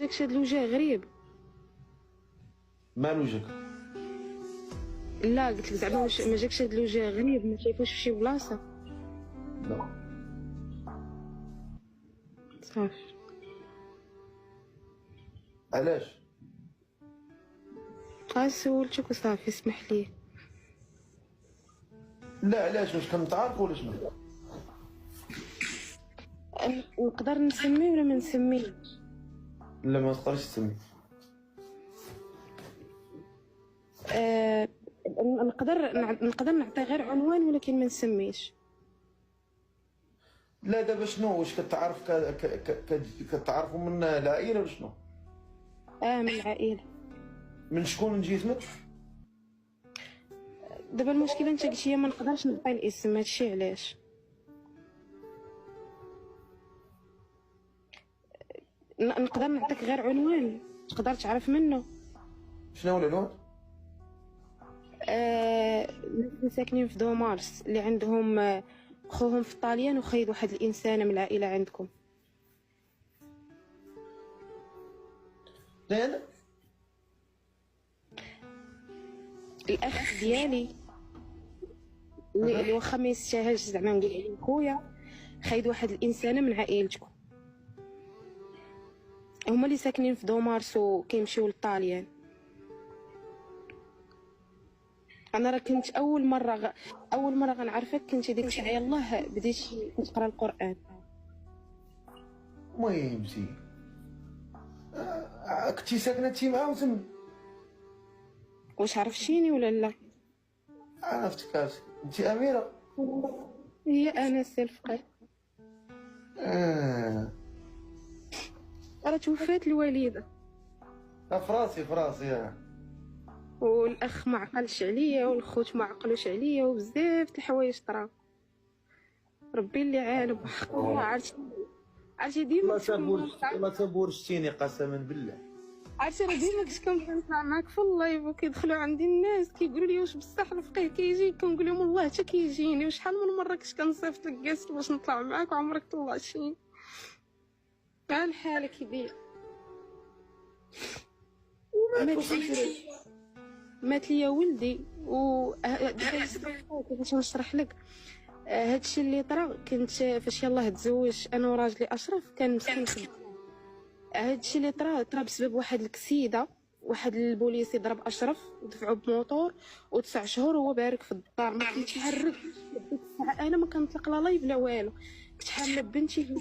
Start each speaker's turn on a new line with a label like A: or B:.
A: جاكش هاد الوجه غريب؟
B: مال وجهك؟
A: لا قلت لك زعما واش ما جاكش هاد الوجه غريب؟ ما شايفوش في شي بلاصه؟
B: لا.
A: صافي.
B: علاش؟
A: سولتك وصافي، اسمح لي.
B: لا علاش؟ واش كنتعارفوا ولا شنو؟
A: نقدر نسمي ولا ما نسميش؟
B: لا ما تقدرش تسمي.
A: نقدر نعطي غير عنوان ولكن ما نسميش.
B: لا دابا شنو؟ واش كتعرف كتعرفوا من العائله ولا شنو؟
A: من العائله.
B: من شكون جيتك؟
A: دابا المشكله انت قلتي ما نقدرش نعطي الاسم، هادشي علاش. نقدر نعطيك غير عنوان تقدر تعرف منه.
B: شنو هو العنوان؟
A: اللي ساكنين في دومارس اللي عندهم خوهم في طاليان وخيد واحد الانسانه من العائله عندكم.
B: زين.
A: الاخ ديالي اللي واخا ما يستاهلش زعما نقول عليه خويا، خايد واحد الانسانه من عائلتكم. هما اللي ساكنين في دومارس وكيمشيو للطاليان. انا راه كنت اول مره غنعرفك كنت ديك الساعه يلاه بديتي تقرا القران.
B: المهم سي كنتي ساكنه انتي معاهم تما؟
A: واش عرفتيني ولا لا؟
B: عرفتك انتي اميره.
A: هي انا الفقير. راه توفات الوالده
B: فراسي
A: والاخ ما عقلش عليا والخوت ما عقلوش عليا وبزاف د الحوايج طراو. ربي اللي عالم. عرفتي ديما
B: ما تبورشتيني قسما بالله.
A: عرفتي راه ديما كنت كنطلع معاك في اللايف وكيدخلوا عندي الناس كيقولوا لي واش بصح الفقيه كيجي، كنقول لهم والله حتى كيجيني. وشحال من مره كنت كنصيفط لك كاس باش نطلع معاك وعمرك طلعتيني. بحال حالك يدير. مات ليا ولدي باش نشرح لك هادشي اللي طرا. كنت فاش يلاه تزوج انا وراجلي اشرف كان مسكين خدام. هادشي اللي طرا بسبب واحد الكسيده، واحد البوليس ضرب اشرف ودفعو بموطور و9 شهور وهو بارك في الدار ما كيتحركش. ديك الساعه انا ما كنطلق لا لايف لا والو، كنت حامله بنتي.